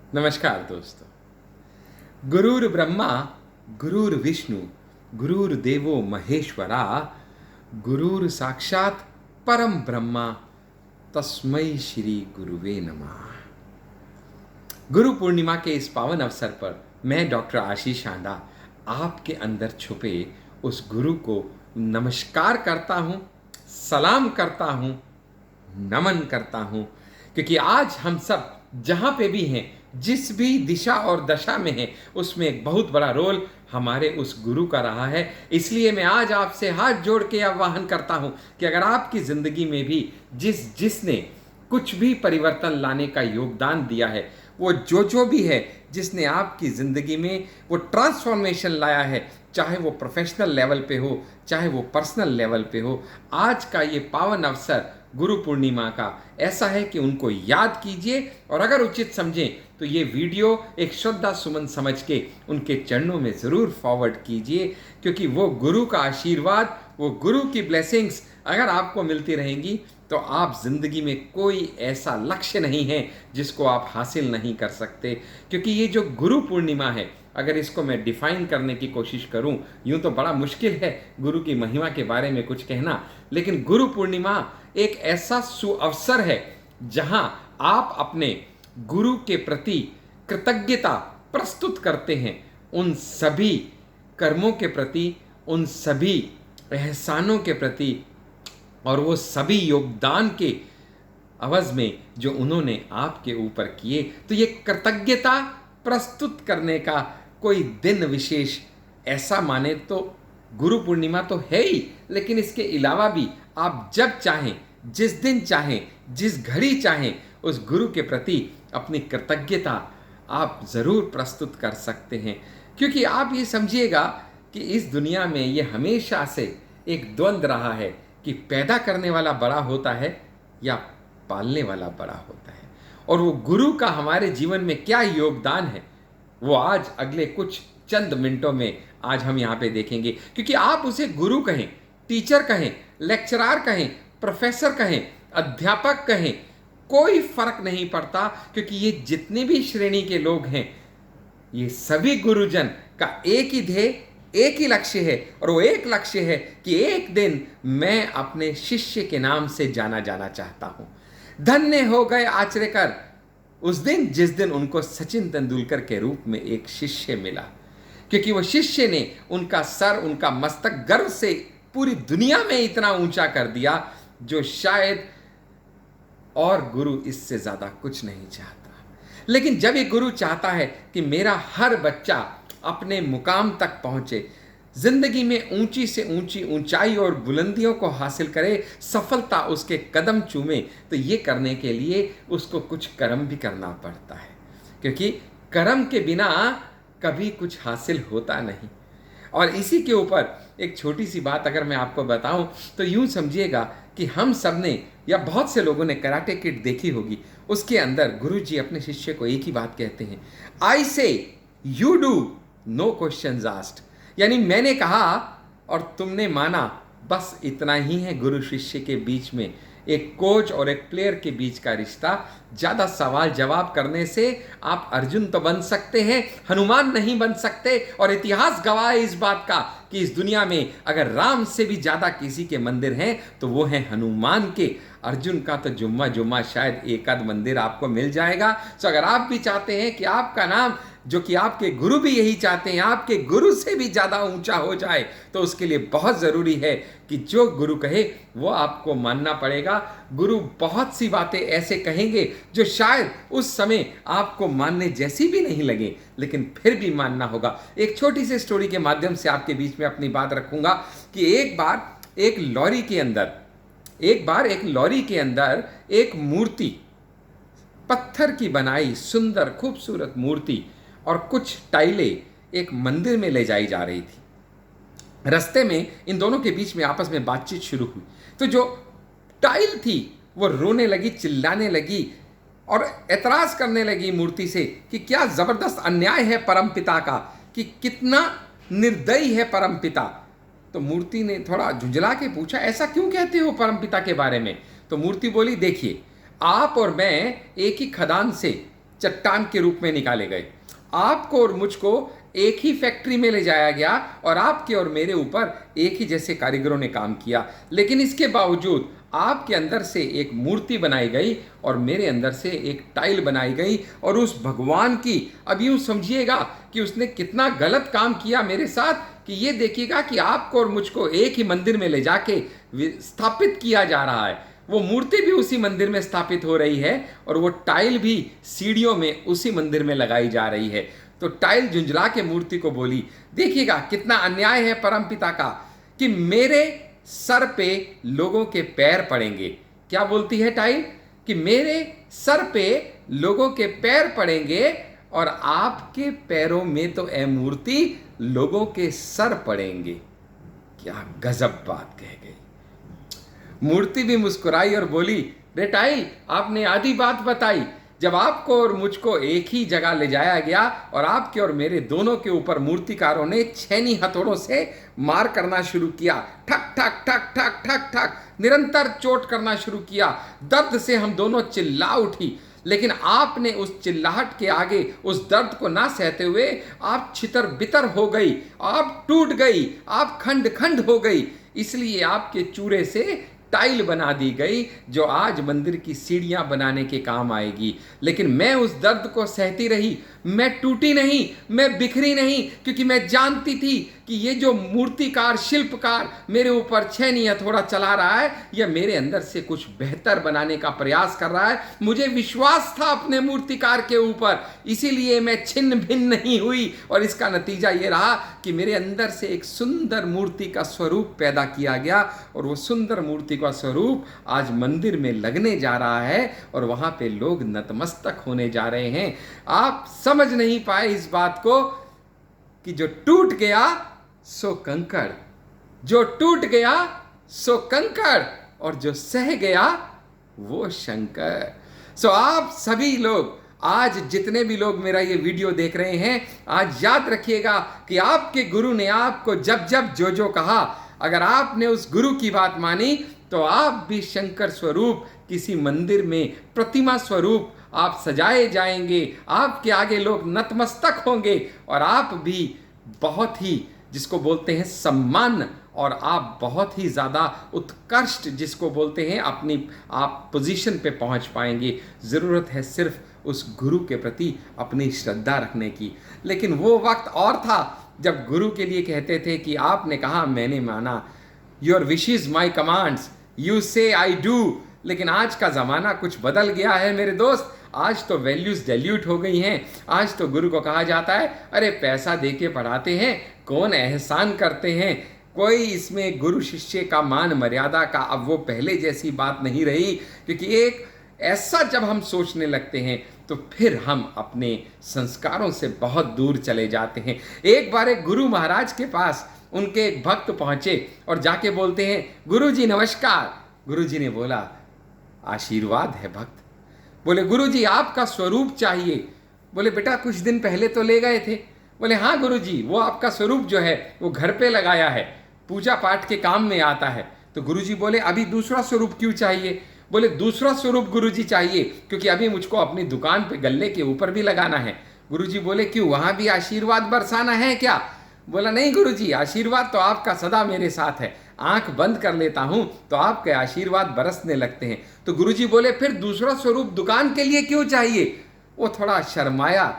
नमस्कार दोस्तों। गुरुर् ब्रह्मा गुरुर्विष्णु गुरुर्देवो महेश्वरा गुरुर् साक्षात परम ब्रह्मा तस्मै श्री गुरुवे नमः। गुरु पूर्णिमा के इस पावन अवसर पर मैं डॉक्टर आशीष आंडा आपके अंदर छुपे उस गुरु को नमस्कार करता हूँ, सलाम करता हूँ, नमन करता हूँ, क्योंकि आज हम सब जहाँ पे भी हैं, जिस भी दिशा और दशा में हैं, उसमें एक बहुत बड़ा रोल हमारे उस गुरु का रहा है। इसलिए मैं आज आपसे हाथ जोड़ के आह्वान करता हूँ कि अगर आपकी ज़िंदगी में भी जिसने कुछ भी परिवर्तन लाने का योगदान दिया है, वो जो भी है, जिसने आपकी ज़िंदगी में वो ट्रांसफॉर्मेशन लाया है, चाहे वो प्रोफेशनल लेवल पे हो, चाहे वो पर्सनल लेवल पे हो, आज का ये पावन अवसर गुरु पूर्णिमा का ऐसा है कि उनको याद कीजिए और अगर उचित समझें तो ये वीडियो एक श्रद्धा सुमन समझ के उनके चरणों में ज़रूर फॉरवर्ड कीजिए, क्योंकि वो गुरु का आशीर्वाद, वो गुरु की ब्लेसिंग्स अगर आपको मिलती रहेंगी तो आप ज़िंदगी में कोई ऐसा लक्ष्य नहीं है जिसको आप हासिल नहीं कर सकते। क्योंकि ये जो गुरु पूर्णिमा है, अगर इसको मैं डिफ़ाइन करने की कोशिश करूं, यूं तो बड़ा मुश्किल है गुरु की महिमा के बारे में कुछ कहना, लेकिन गुरु पूर्णिमा एक ऐसा सुअवसर है जहां आप अपने गुरु के प्रति कृतज्ञता प्रस्तुत करते हैं, उन सभी कर्मों के प्रति, उन सभी एहसानों के प्रति और वो सभी योगदान के अवज़ में जो उन्होंने आपके ऊपर किए। तो ये कृतज्ञता प्रस्तुत करने का कोई दिन विशेष ऐसा माने तो गुरु पूर्णिमा तो है ही, लेकिन इसके अलावा भी आप जब चाहें, जिस दिन चाहें, जिस घड़ी चाहें, उस गुरु के प्रति अपनी कृतज्ञता आप ज़रूर प्रस्तुत कर सकते हैं। क्योंकि आप ये समझिएगा कि इस दुनिया में ये हमेशा से एक द्वंद्व रहा है कि पैदा करने वाला बड़ा होता है या पालने वाला बड़ा होता है, और वो गुरु का हमारे जीवन में क्या योगदान है वो आज अगले कुछ चंद मिनटों में आज हम यहाँ पे देखेंगे। क्योंकि आप उसे गुरु कहें, टीचर कहें, लेक्चरार कहें, प्रोफेसर कहें, अध्यापक कहें, कोई फर्क नहीं पड़ता, क्योंकि ये जितने भी श्रेणी के लोग हैं, ये सभी गुरुजन का एक ही ध्येय, एक ही लक्ष्य है, और वो एक लक्ष्य है कि एक दिन मैं अपने शिष्य के नाम से जाना जाना चाहता हूँ। धन्य हो गए आचरेकर उस दिन जिस दिन उनको सचिन तेंदुलकर के रूप में एक शिष्य मिला, क्योंकि वो शिष्य ने उनका सर, उनका मस्तक गर्व से पूरी दुनिया में इतना ऊंचा कर दिया जो शायद और गुरु इससे ज़्यादा कुछ नहीं चाहता। लेकिन जब ये गुरु चाहता है कि मेरा हर बच्चा अपने मुकाम तक पहुँचे, ज़िंदगी में ऊंची से ऊंची ऊंचाई और बुलंदियों को हासिल करे, सफलता उसके कदम चूमे, तो ये करने के लिए उसको कुछ कर्म भी करना पड़ता है, क्योंकि कर्म के बिना कभी कुछ हासिल होता नहीं। और इसी के ऊपर एक छोटी सी बात अगर मैं आपको बताऊं तो यूं समझिएगा कि हम सब ने या बहुत से लोगों ने कराटे किड देखी होगी। उसके अंदर गुरुजी अपने शिष्य को एक ही बात कहते हैं, I say you do, no questions asked. यानी मैंने कहा और तुमने माना, बस इतना ही है गुरु शिष्य के बीच में, एक कोच और एक प्लेयर के बीच का रिश्ता। ज़्यादा सवाल जवाब करने से आप अर्जुन तो बन सकते हैं, हनुमान नहीं बन सकते। और इतिहास गवाह है इस बात का कि इस दुनिया में अगर राम से भी ज़्यादा किसी के मंदिर हैं तो वो हैं हनुमान के। अर्जुन का तो जुम्मा जुम्मा शायद एक आध मंदिर आपको मिल जाएगा। तो अगर आप भी चाहते हैं कि आपका नाम, जो कि आपके गुरु भी यही चाहते हैं, आपके गुरु से भी ज़्यादा ऊंचा हो जाए, तो उसके लिए बहुत ज़रूरी है कि जो गुरु कहे वो आपको मानना पड़ेगा। गुरु बहुत सी बातें ऐसे कहेंगे जो शायद उस समय आपको मानने जैसी भी नहीं लगे, लेकिन फिर भी मानना होगा। एक छोटी सी स्टोरी के माध्यम से आपके बीच में अपनी बात रखूंगा कि एक बार एक लॉरी के अंदर एक मूर्ति, पत्थर की बनाई सुंदर खूबसूरत मूर्ति और कुछ टाइलें एक मंदिर में ले जाई जा रही थी। रास्ते में इन दोनों के बीच में आपस में बातचीत शुरू हुई, तो जो टाइल थी वो रोने लगी, चिल्लाने लगी और एतराज करने लगी मूर्ति से कि क्या ज़बरदस्त अन्याय है परमपिता का, कि कितना निर्दयी है परमपिता। तो मूर्ति ने थोड़ा झुंझला के पूछा, ऐसा क्यों कहते हो परमपिता के बारे में? तो मूर्ति बोली, देखिए, आप और मैं एक ही खदान से चट्टान के रूप में निकाले गए। आपको और मुझको एक ही फैक्ट्री में ले जाया गया और आपके और मेरे ऊपर एक ही जैसे कारीगरों ने काम किया, लेकिन इसके बावजूद आपके अंदर से एक मूर्ति बनाई गई और मेरे अंदर से एक टाइल बनाई गई। और उस भगवान की, अब यूं समझिएगा कि उसने कितना गलत काम किया मेरे साथ, कि ये देखिएगा कि आपको और मुझको एक ही मंदिर में ले जाके स्थापित किया जा रहा है। वो मूर्ति भी उसी मंदिर में स्थापित हो रही है और वो टाइल भी सीढ़ियों में उसी मंदिर में लगाई जा रही है। तो टाइल झुंझला के मूर्ति को बोली, देखिएगा कितना अन्याय है परमपिता का, कि मेरे सर पे लोगों के पैर पड़ेंगे। क्या बोलती है टाइल? कि मेरे सर पे लोगों के पैर पड़ेंगे और आपके पैरों में तो ए मूर्ति लोगों के सर पड़ेंगे। क्या गजब बात कह गई। मूर्ति भी मुस्कुराई और बोली, रे टाइल, आपने आधी बात बताई। जब आपको और मुझको एक ही जगह ले जाया गया और आपके और मेरे दोनों के ऊपर मूर्तिकारों ने छेनी हथौड़ों से मार करना शुरू किया, ठक ठक ठक ठक ठक ठक, निरंतर चोट करना शुरू किया। दर्द से हम दोनों चिल्ला उठी, लेकिन आपने उस चिल्लाहट के आगे उस दर्द को ना सहते हुए आप छितर बितर हो गई, आप टूट गई, आप खंड खंड हो गई। इसलिए आपके चूरे से टाइल बना दी गई जो आज मंदिर की सीढ़ियां बनाने के काम आएगी। लेकिन मैं उस दर्द को सहती रही, मैं टूटी नहीं, मैं बिखरी नहीं, क्योंकि मैं जानती थी कि ये जो मूर्तिकार शिल्पकार मेरे ऊपर छेनी हथौड़ा चला रहा है, यह मेरे अंदर से कुछ बेहतर बनाने का प्रयास कर रहा है। मुझे विश्वास था अपने मूर्तिकार के ऊपर, इसीलिए मैं छिन्न भिन्न नहीं हुई और इसका नतीजा ये रहा कि मेरे अंदर से एक सुंदर मूर्ति का स्वरूप पैदा किया गया और वो सुंदर मूर्ति का स्वरूप आज मंदिर में लगने जा रहा है और वहां पे लोग नतमस्तक होने जा रहे हैं। आप समझ नहीं पाए इस बात को कि जो टूट गया सो कंकड़, जो टूट गया सो कंकड़ और जो सह गया वो शंकर। सो आप सभी लोग, आज जितने भी लोग मेरा ये वीडियो देख रहे हैं, आज याद रखिएगा कि आपके गुरु ने आपको जब जब जो जो कहा, अगर आपने उस गुरु की बात मानी तो आप भी शंकर स्वरूप किसी मंदिर में प्रतिमा स्वरूप आप सजाए जाएंगे। आपके आगे लोग नतमस्तक होंगे और आप भी बहुत ही, जिसको बोलते हैं सम्मान, और आप बहुत ही ज़्यादा उत्कृष्ट, जिसको बोलते हैं अपनी आप पोजीशन पे पहुंच पाएंगे। ज़रूरत है सिर्फ उस गुरु के प्रति अपनी श्रद्धा रखने की। लेकिन वो वक्त और था जब गुरु के लिए कहते थे कि आपने कहा मैंने माना, your wishes my commands, you से आई डू। लेकिन आज का ज़माना कुछ बदल गया है मेरे दोस्त। आज तो वैल्यूज़ डाइल्यूट हो गई हैं। आज तो गुरु को कहा जाता है, अरे पैसा दे के पढ़ाते हैं, कौन एहसान करते हैं, कोई इसमें गुरु शिष्य का मान मर्यादा का अब वो पहले जैसी बात नहीं रही। क्योंकि एक ऐसा जब हम सोचने लगते हैं तो फिर हम अपने संस्कारों से बहुत दूर चले जाते हैं। एक बार एक गुरु महाराज के पास उनके एक भक्त पहुंचे और जाके बोलते हैं, गुरु जी नमस्कार। गुरु जी ने बोला, आशीर्वाद है भक्त। बोले, गुरु जी आपका स्वरूप चाहिए। बोले, बेटा कुछ दिन पहले तो ले गए थे। बोले, हाँ गुरु जी, वो आपका स्वरूप जो है वो घर पे लगाया है, पूजा पाठ के काम में आता है। तो गुरु जी बोले, अभी दूसरा स्वरूप क्यों चाहिए? बोले, दूसरा स्वरूप गुरु जी चाहिए क्योंकि अभी मुझको अपनी दुकान पे गल्ले के ऊपर भी लगाना है। गुरु जी बोले, क्यों, वहां भी आशीर्वाद बरसाना है क्या? बोला, नहीं गुरु जी, आशीर्वाद तो आपका सदा मेरे साथ है, आंख बंद कर लेता हूं तो आपके आशीर्वाद बरसने लगते हैं। तो गुरु जी बोले, फिर दूसरा स्वरूप दुकान के लिए क्यों चाहिए? वो थोड़ा शर्माया,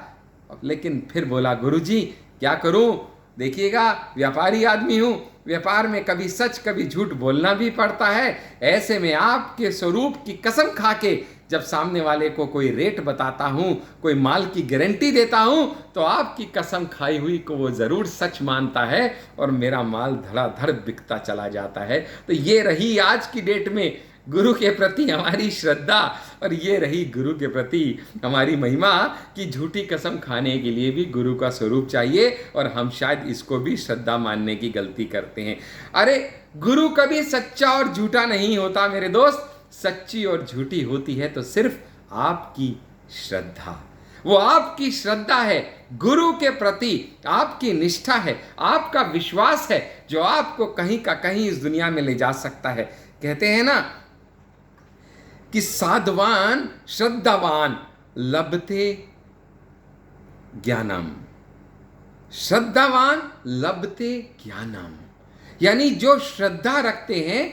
लेकिन फिर बोला, गुरु जी क्या करूं, देखिएगा व्यापारी आदमी हूं, व्यापार में कभी सच कभी झूठ बोलना भी पड़ता है। ऐसे में आपके स्वरूप की कसम खा के जब सामने वाले को कोई रेट बताता हूं, कोई माल की गारंटी देता हूं, तो आपकी कसम खाई हुई को वो ज़रूर सच मानता है और मेरा माल धड़ाधड़ बिकता चला जाता है। तो ये रही आज की डेट में गुरु के प्रति हमारी श्रद्धा और ये रही गुरु के प्रति हमारी महिमा कि झूठी कसम खाने के लिए भी गुरु का स्वरूप चाहिए और हम शायद इसको भी श्रद्धा मानने की गलती करते हैं। अरे गुरु कभी सच्चा और झूठा नहीं होता मेरे दोस्त, सच्ची और झूठी होती है तो सिर्फ आपकी श्रद्धा। वो आपकी श्रद्धा है, गुरु के प्रति आपकी निष्ठा है, आपका विश्वास है जो आपको कहीं का कहीं इस दुनिया में ले जा सकता है। कहते हैं ना कि साधवान श्रद्धावान लभते ज्ञानम, श्रद्धावान लभते ज्ञानम, यानी जो श्रद्धा रखते हैं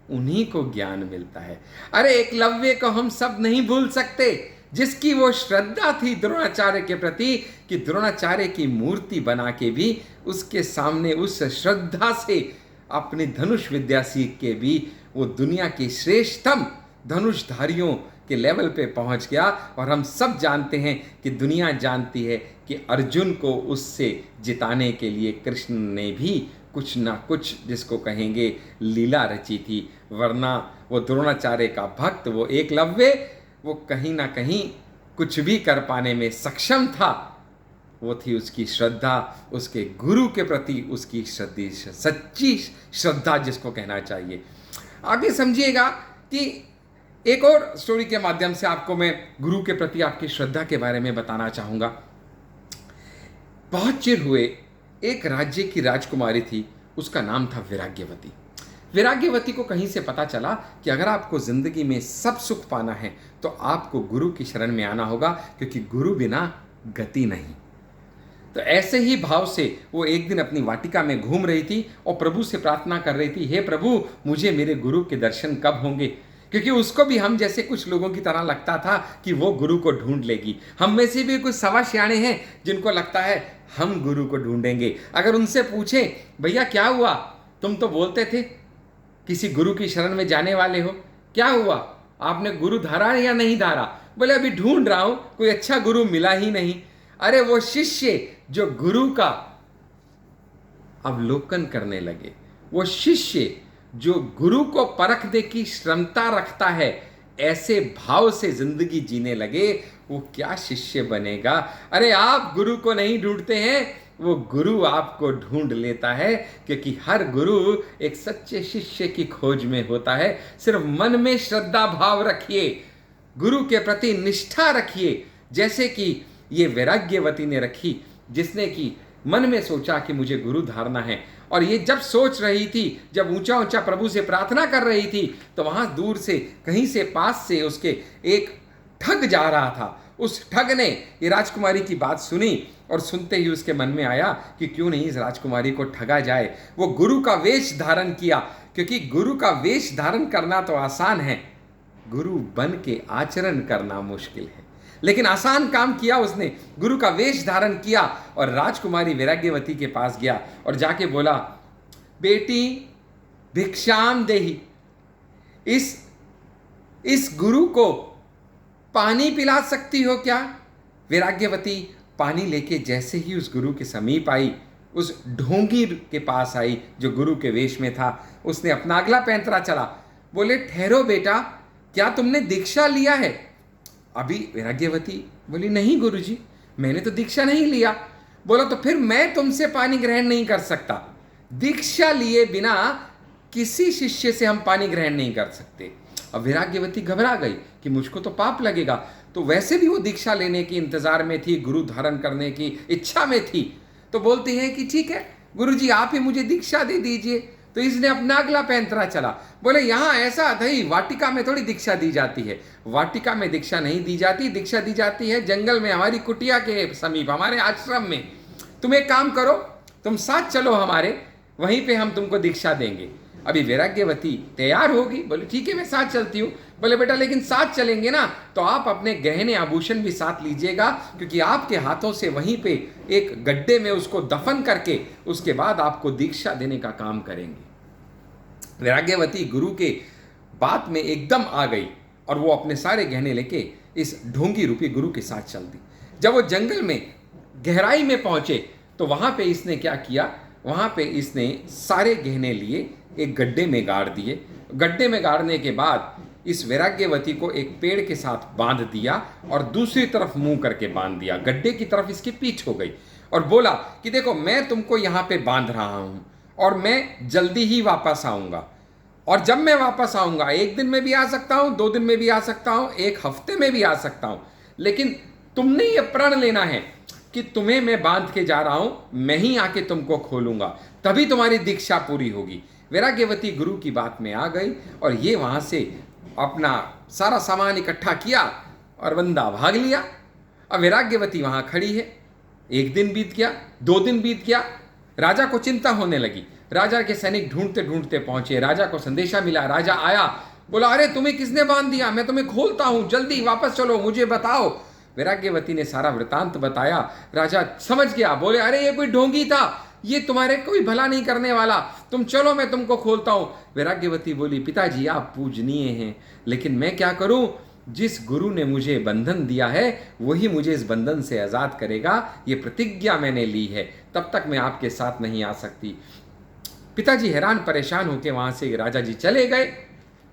उन्हीं को ज्ञान मिलता है। अरे एकलव्य को हम सब नहीं भूल सकते, जिसकी वो श्रद्धा थी द्रोणाचार्य के प्रति कि द्रोणाचार्य की मूर्ति बना के भी उसके सामने उस श्रद्धा से अपनी धनुष विद्या सीख के भी वो दुनिया के श्रेष्ठतम धनुषधारियों के लेवल पे पहुंच गया। और हम सब जानते हैं कि दुनिया जानती है कि अर्जुन को उससे जिताने के लिए कृष्ण ने भी कुछ ना कुछ, जिसको कहेंगे, लीला रची थी, वरना वो द्रोणाचार्य का भक्त, वो एकलव्य, वो कहीं ना कहीं कुछ भी कर पाने में सक्षम था। वो थी उसकी श्रद्धा, उसके गुरु के प्रति उसकी सच्ची श्रद्धा, जिसको कहना चाहिए। आगे समझिएगा कि एक और स्टोरी के माध्यम से आपको मैं गुरु के प्रति आपकी श्रद्धा के बारे में बताना चाहूँगा। बहुत चिर हुए एक राज्य की राजकुमारी थी, उसका नाम था विराग्यवती। विराग्यवती को कहीं से पता चला कि अगर आपको ज़िंदगी में सब सुख पाना है तो आपको गुरु की शरण में आना होगा, क्योंकि गुरु बिना गति नहीं। तो ऐसे ही भाव से वो एक दिन अपनी वाटिका में घूम रही थी और प्रभु से प्रार्थना कर रही थी, हे प्रभु, मुझे मेरे गुरु के दर्शन कब होंगे? क्योंकि उसको भी हम जैसे कुछ लोगों की तरह लगता था कि वो गुरु को ढूंढ लेगी। हम में से भी कुछ सवा सियाणे हैं जिनको लगता है हम गुरु को ढूंढेंगे। अगर उनसे पूछे, भैया क्या हुआ, तुम तो बोलते थे किसी गुरु की शरण में जाने वाले हो, क्या हुआ, आपने गुरु धारा या नहीं धारा? बोले अभी ढूंढ रहा हूं, कोई अच्छा गुरु मिला ही नहीं। अरे वो शिष्य जो गुरु का अवलोकन करने लगे, वो शिष्य जो गुरु को परखने की क्षमता रखता है, ऐसे भाव से जिंदगी जीने लगे, वो क्या शिष्य बनेगा? अरे आप गुरु को नहीं ढूंढते हैं, वो गुरु आपको ढूंढ लेता है, क्योंकि हर गुरु एक सच्चे शिष्य की खोज में होता है। सिर्फ मन में श्रद्धा भाव रखिए, गुरु के प्रति निष्ठा रखिए, जैसे कि ये वैराग्यवती ने रखी, जिसने कि मन में सोचा कि मुझे गुरु धारना है। और ये जब सोच रही थी, जब ऊंचा ऊंचा प्रभु से प्रार्थना कर रही थी, तो वहां दूर से कहीं से पास से उसके एक ठग जा रहा था। उस ठग ने ये राजकुमारी की बात सुनी और सुनते ही उसके मन में आया कि क्यों नहीं इस राजकुमारी को ठगा जाए। वो गुरु का वेश धारण किया, क्योंकि गुरु का वेश धारण करना तो आसान है, गुरु बन के आचरण करना मुश्किल है। लेकिन आसान काम किया उसने, गुरु का वेश धारण किया और राजकुमारी वैराग्यवती के पास गया और जाके बोला, बेटी भिक्षाम देही, इस गुरु को पानी पिला सकती हो क्या? वैराग्यवती पानी लेके जैसे ही उस गुरु के समीप आई, उस ढोंगी के पास आई जो गुरु के वेश में था, उसने अपना अगला पैंतरा चला। बोले, ठहरो बेटा, क्या तुमने दीक्षा लिया है? अभी वैराग्यवती बोली, नहीं गुरुजी, मैंने तो दीक्षा नहीं लिया। बोला, तो फिर मैं तुमसे पानी ग्रहण नहीं कर सकता। दीक्षा लिए बिना किसी शिष्य से हम पानी ग्रहण नहीं कर सकते। अब वैराग्यवती घबरा गई कि मुझको तो पाप लगेगा। तो वैसे भी वो दीक्षा लेने की इंतजार में थी, गुरु धारण करने की इच्छा में थी। तो बोलती है कि ठीक है गुरुजी, आप ही मुझे दीक्षा दे दीजिए। तो इसने अपना अगला पैंतरा चला। बोले, यहाँ ऐसा नहीं, वाटिका में थोड़ी दीक्षा दी जाती है, वाटिका में दीक्षा नहीं दी जाती, दीक्षा दी जाती है जंगल में, हमारी कुटिया के समीप, हमारे आश्रम में। तुम एक काम करो, तुम साथ चलो हमारे, वहीं पे हम तुमको दीक्षा देंगे। अभी वैराग्यवती तैयार होगी, बोले ठीक है मैं साथ चलती हूँ। बोले, बेटा लेकिन साथ चलेंगे ना तो आप अपने गहने आभूषण भी साथ लीजिएगा, क्योंकि आपके हाथों से वहीं पे एक गड्ढे में उसको दफन करके उसके बाद आपको दीक्षा देने का काम करेंगे। वैराग्यवती गुरु के बात में एकदम आ गई और वो अपने सारे गहने लेके इस ढोंगी रूपी गुरु के साथ चल दी। जब वो जंगल में गहराई में पहुंचे तो वहां पे इसने क्या किया, वहां पे इसने सारे गहने लिए, एक गड्ढे में गाड़ दिए। गड्ढे में गाड़ने के बाद इस वैराग्यवती को एक पेड़ के साथ बांध दिया और दूसरी तरफ मुंह करके बांध दिया, गड्ढे की तरफ इसकी पीठ हो गई और बोला कि देखो मैं तुमको यहाँ पे बांध रहा हूँ और मैं जल्दी ही वापस आऊँगा, और जब मैं वापस आऊँगा 1 दिन में भी आ सकता हूँ, 2 दिन में भी आ सकता हूँ, 1 हफ्ते में भी आ सकता हूँ, लेकिन तुमने ये प्रण लेना है कि तुम्हें मैं बांध के जा रहा हूँ, मैं ही आके तुमको खोलूँगा, तभी तुम्हारी दीक्षा पूरी होगी। वैराग्यवती गुरु की बात में आ गई और ये वहाँ से अपना सारा सामान इकट्ठा किया और बंदा भाग लिया। अब वैराग्यवती वहां खड़ी है। एक दिन बीत गया, 2 दिन बीत गया, राजा को चिंता होने लगी। राजा के सैनिक ढूंढते ढूंढते पहुंचे, राजा को संदेशा मिला, राजा आया, बोला अरे तुम्हें किसने बांध दिया, मैं तुम्हें खोलता हूं, जल्दी वापस चलो, मुझे बताओ। वैराग्यवती ने सारा वृतांत बताया। राजा समझ गया, बोले अरे ये कोई ढोंगी था, ये तुम्हारे कोई भला नहीं करने वाला, तुम चलो मैं तुमको खोलता हूं। वैराग्यवती बोली पिताजी आप पूजनीय हैं, लेकिन मैं क्या करूं, जिस गुरु ने मुझे बंधन दिया है वही मुझे इस बंधन से आजाद करेगा, ये प्रतिज्ञा मैंने ली है, तब तक मैं आपके साथ नहीं आ सकती। पिताजी हैरान परेशान होकर वहां से राजा जी चले गए।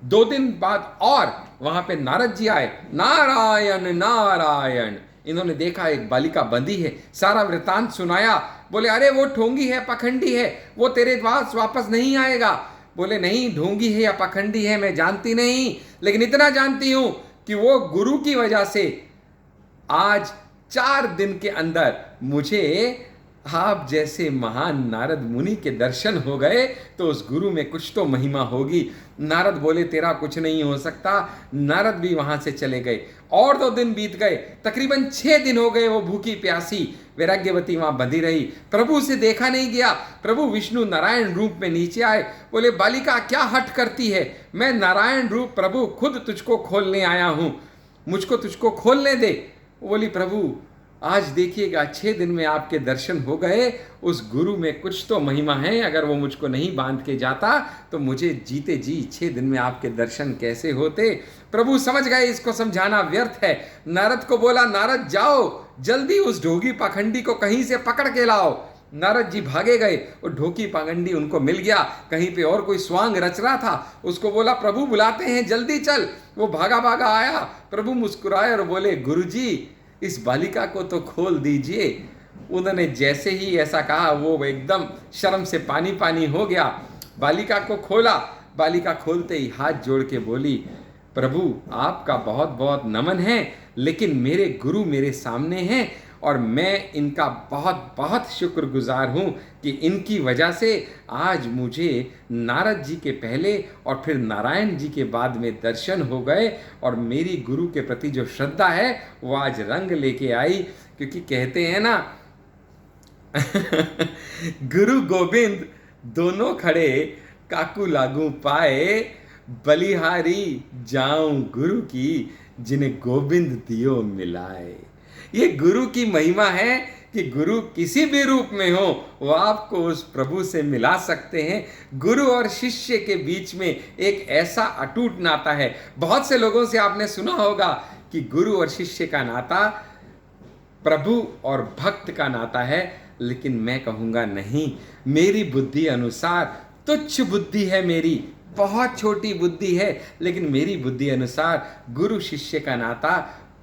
2 दिन बाद और वहां पे नारद जी आए। नारायण नारायण, इन्होंने देखा एक बालिका बंदी है, सारा वृतांत सुनाया। बोले अरे वो ढोंगी है, पखंडी है, वो तेरे पास वापस नहीं आएगा। बोले नहीं, ढोंगी है या पखंडी है मैं जानती नहीं, लेकिन इतना जानती हूं कि वो गुरु की वजह से आज 4 दिन के अंदर मुझे आप जैसे महान नारद मुनि के दर्शन हो गए, तो उस गुरु में कुछ तो महिमा होगी। नारद बोले तेरा कुछ नहीं हो सकता। नारद भी वहां से चले गए और 2 दिन बीत गए, तकरीबन 6 दिन हो गए। वो भूखी प्यासी वैराग्यवती वहां बंधी रही, प्रभु से देखा नहीं गया। प्रभु विष्णु नारायण रूप में नीचे आए, बोले बालिका क्या हठ करती है, मैं नारायण रूप प्रभु खुद तुझको खोलने आया हूं, मुझको तुझको खोलने दे। बोली प्रभु आज देखिएगा 6 दिन में आपके दर्शन हो गए, उस गुरु में कुछ तो महिमा है, अगर वो मुझको नहीं बांध के जाता तो मुझे जीते जी 6 दिन में आपके दर्शन कैसे होते। प्रभु समझ गए इसको समझाना व्यर्थ है। नारद को बोला नारद जाओ जल्दी उस ढोगी पाखंडी को कहीं से पकड़ के लाओ। नारद जी भागे गए, वो ढोकी पाखंडी उनको मिल गया, कहीं पे और कोई स्वांग रच रहा था, उसको बोला प्रभु बुलाते हैं जल्दी चल। वो भागा भागा आया, प्रभु मुस्कुराए और बोले गुरुजी इस बालिका को तो खोल दीजिए। उन्होंने जैसे ही ऐसा कहा वो एकदम शर्म से पानी पानी हो गया। बालिका को खोला, बालिका खोलते ही हाथ जोड़ के बोली प्रभु आपका बहुत बहुत नमन है, लेकिन मेरे गुरु मेरे सामने हैं और मैं इनका बहुत बहुत शुक्रगुजार हूँ कि इनकी वजह से आज मुझे नारद जी के पहले और फिर नारायण जी के बाद में दर्शन हो गए, और मेरी गुरु के प्रति जो श्रद्धा है वो आज रंग लेके आई। क्योंकि कहते हैं ना गुरु गोविंद दोनों खड़े काकू लागू पाए, बलिहारी जाऊं गुरु की जिन्हें गोविंद दियो मिलाए। ये गुरु की महिमा है कि गुरु किसी भी रूप में हो वो आपको उस प्रभु से मिला सकते हैं। गुरु और शिष्य के बीच में एक ऐसा अटूट नाता है। बहुत से लोगों से आपने सुना होगा कि गुरु और शिष्य का नाता प्रभु और भक्त का नाता है, लेकिन मैं कहूँगा नहीं, मेरी बुद्धि अनुसार, तुच्छ बुद्धि है मेरी, बहुत छोटी बुद्धि है, लेकिन मेरी बुद्धि अनुसार गुरु शिष्य का नाता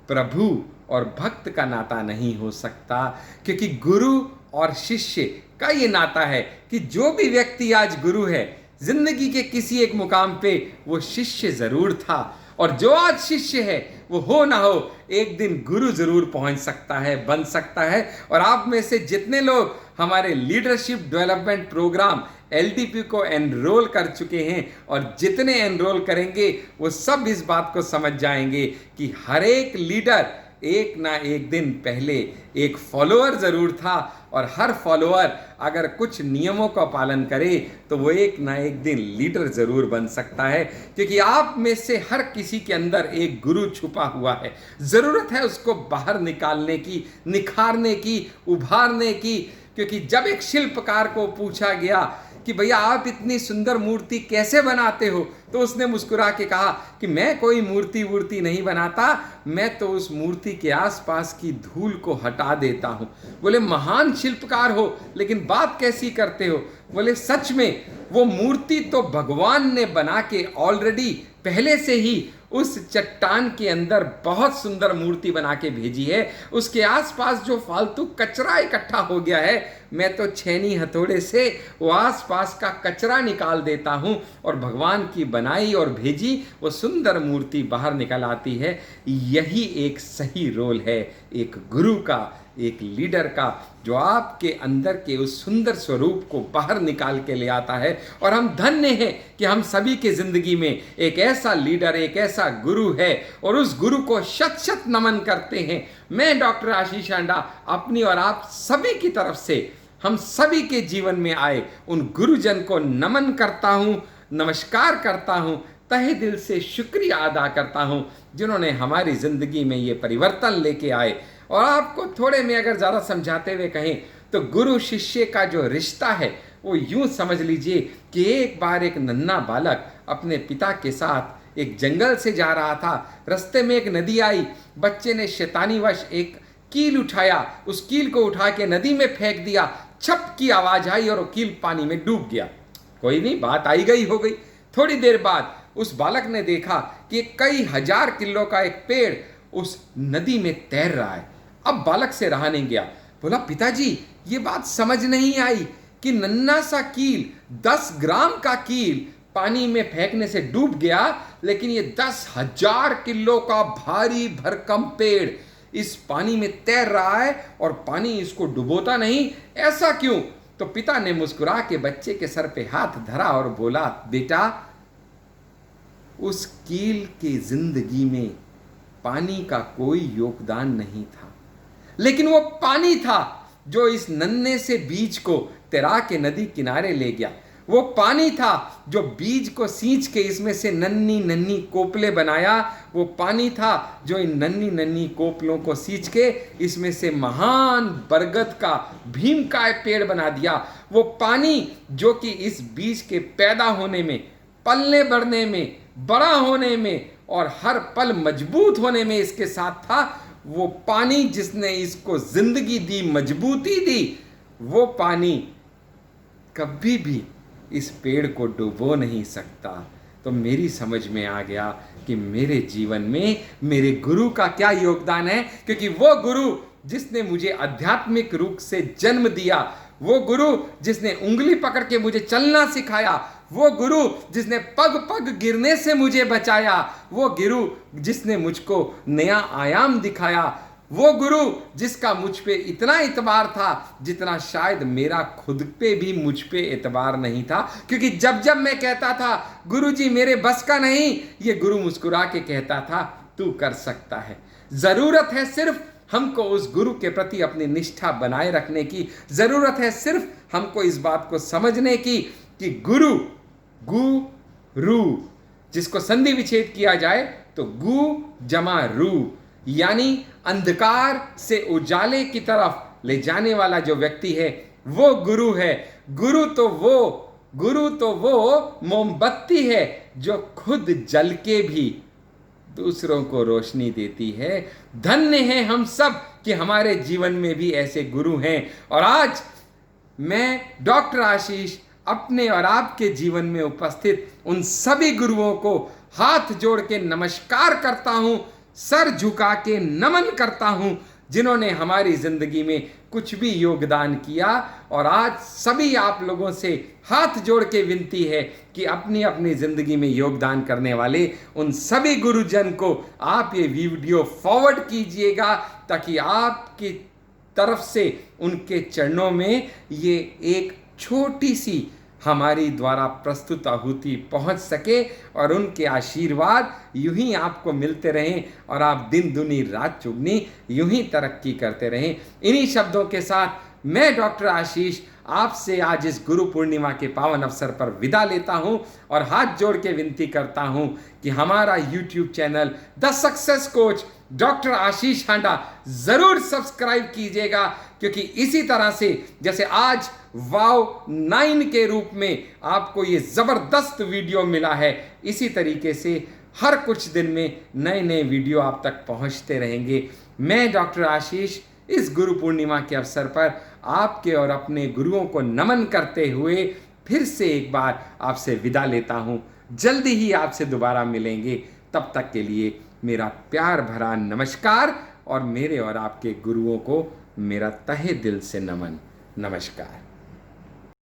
प्रभु और भक्त का नाता नहीं हो सकता। क्योंकि गुरु और शिष्य का ये नाता है कि जो भी व्यक्ति आज गुरु है, जिंदगी के किसी एक मुकाम पे वो शिष्य जरूर था, और जो आज शिष्य है वो हो ना हो एक दिन गुरु जरूर पहुंच सकता है, बन सकता है। और आप में से जितने लोग हमारे लीडरशिप डेवलपमेंट प्रोग्राम LDP को एनरोल कर चुके हैं और जितने एनरोल करेंगे वो सब इस बात को समझ जाएंगे कि हर एक लीडर एक ना एक दिन पहले एक फॉलोअर जरूर था, और हर फॉलोअर अगर कुछ नियमों का पालन करे तो वो एक ना एक दिन लीडर जरूर बन सकता है। क्योंकि आप में से हर किसी के अंदर एक गुरु छुपा हुआ है, जरूरत है उसको बाहर निकालने की, निखारने की, उभारने की। क्योंकि जब एक शिल्पकार को पूछा गया कि भैया आप इतनी सुंदर मूर्ति कैसे बनाते हो, तो उसने मुस्कुरा के कहा कि मैं कोई मूर्ति नहीं बनाता, मैं तो उस मूर्ति के आसपास की धूल को हटा देता हूँ। बोले महान शिल्पकार हो, लेकिन बात कैसी करते हो? बोले सच में वो मूर्ति तो भगवान ने बना के ऑलरेडी पहले से ही उस चट्टान के अंदर बहुत सुंदर मूर्ति बना के भेजी है। उसके आसपास जो फालतू कचरा इकट्ठा हो गया है, मैं तो छेनी हथौड़े से वो आसपास का कचरा निकाल देता हूँ, और भगवान की बनाई और भेजी वो सुंदर मूर्ति बाहर निकल आती है। यही एक सही रोल है एक गुरु का, एक लीडर का, जो आपके अंदर के उस सुंदर स्वरूप को बाहर निकाल के ले आता है। और हम धन्य हैं कि हम सभी के ज़िंदगी में एक ऐसा लीडर, एक ऐसा गुरु है, और उस गुरु को शत शत नमन करते हैं। मैं डॉक्टर आशीष हांडा अपनी और आप सभी की तरफ से हम सभी के जीवन में आए उन गुरुजन को नमन करता हूँ, नमस्कार करता हूँ, तहे दिल से शुक्रिया अदा करता हूँ, जिन्होंने हमारी ज़िंदगी में ये परिवर्तन लेके आए। और आपको थोड़े में अगर ज़्यादा समझाते हुए कहें तो गुरु शिष्य का जो रिश्ता है वो यूँ समझ लीजिए कि एक बार एक नन्हा बालक अपने पिता के साथ एक जंगल से जा रहा था। रास्ते में एक नदी आई, बच्चे ने शैतानीवश एक कील उठाया, उस कील को उठा के नदी में फेंक दिया, छप की आवाज़ आई और वो कील पानी में डूब गया। कोई नहीं, बात आई गई हो गई। थोड़ी देर बाद उस बालक ने देखा कि कई हजार किलो का एक पेड़ उस नदी में तैर रहा है। अब बालक से रहा नहीं गया, बोला पिताजी ये बात समझ नहीं आई कि नन्हा सा कील, 10 ग्राम का कील पानी में फेंकने से डूब गया, लेकिन ये 10,000 किलो का भारी भरकम पेड़ इस पानी में तैर रहा है और पानी इसको डुबोता नहीं, ऐसा क्यों? तो पिता ने मुस्कुरा के बच्चे के सर पे हाथ धरा और बोला, बेटा उस कील की जिंदगी में पानी का कोई योगदान नहीं था, लेकिन वो पानी था जो इस नन्हे से बीज को तैरा के नदी किनारे ले गया। वो पानी था जो बीज को सींच के इसमें से नन्ही नन्ही कोपले बनाया। वो पानी था जो इन नन्ही नन्ही कोपलों को सींच के इसमें से महान बरगद का भीमकाय पेड़ बना दिया। वो पानी जो कि इस बीज के पैदा होने में, पलने बढ़ने में, बड़ा होने में और हर पल मजबूत होने में इसके साथ था। वो पानी जिसने इसको जिंदगी दी, मजबूती दी, वो पानी कभी भी इस पेड़ को डुबो नहीं सकता। तो मेरी समझ में आ गया कि मेरे जीवन में मेरे गुरु का क्या योगदान है, क्योंकि वो गुरु जिसने मुझे आध्यात्मिक रूप से जन्म दिया, वो गुरु जिसने उंगली पकड़ के मुझे चलना सिखाया, वो गुरु जिसने पग पग गिरने से मुझे बचाया, वो गुरु जिसने मुझको नया आयाम दिखाया, वो गुरु जिसका मुझ पे इतना इतबार था जितना शायद मेरा खुद पे भी मुझ पे इतबार नहीं था। क्योंकि जब जब मैं कहता था गुरुजी मेरे बस का नहीं, ये गुरु मुस्कुरा के कहता था तू कर सकता है। ज़रूरत है सिर्फ हमको उस गुरु के प्रति अपनी निष्ठा बनाए रखने की। ज़रूरत है सिर्फ हमको इस बात को समझने की कि गुरु, गुरु जिसको संधि विच्छेद किया जाए तो गु जमा रू, यानी अंधकार से उजाले की तरफ ले जाने वाला जो व्यक्ति है वो गुरु है। गुरु तो वो मोमबत्ती है जो खुद जल के भी दूसरों को रोशनी देती है। धन्य हैं हम सब कि हमारे जीवन में भी ऐसे गुरु हैं। और आज मैं डॉक्टर आशीष अपने और आपके जीवन में उपस्थित उन सभी गुरुओं को हाथ जोड़ के नमस्कार करता हूं, सर झुका के नमन करता हूं, जिन्होंने हमारी जिंदगी में कुछ भी योगदान किया। और आज सभी आप लोगों से हाथ जोड़ के विनती है कि अपनी अपनी जिंदगी में योगदान करने वाले उन सभी गुरुजन को आप ये वीडियो फॉरवर्ड कीजिएगा, ताकि आपकी तरफ से उनके चरणों में ये एक छोटी सी हमारी द्वारा प्रस्तुत आहुति पहुंच सके और उनके आशीर्वाद यूं ही आपको मिलते रहें और आप दिन दुनी रात चुगनी यूं ही तरक्की करते रहें। इन्हीं शब्दों के साथ मैं डॉक्टर आशीष आपसे आज इस गुरु पूर्णिमा के पावन अवसर पर विदा लेता हूं और हाथ जोड़ के विनती करता हूं कि हमारा YouTube channel the success coach doctor Ashish Handa ज़रूर सब्सक्राइब कीजिएगा, क्योंकि इसी तरह से जैसे आज वाव 9 के रूप में आपको ये ज़बरदस्त वीडियो मिला है, इसी तरीके से हर कुछ दिन में नए नए वीडियो आप तक पहुंचते रहेंगे। मैं डॉक्टर आशीष इस गुरु पूर्णिमा के अवसर पर आपके और अपने गुरुओं को नमन करते हुए फिर से एक बार आपसे विदा लेता हूँ। जल्दी ही आपसे दोबारा मिलेंगे, तब तक के लिए मेरा प्यार भरा नमस्कार और मेरे और आपके गुरुओं को मेरा तहे दिल से नमन। नमस्कार।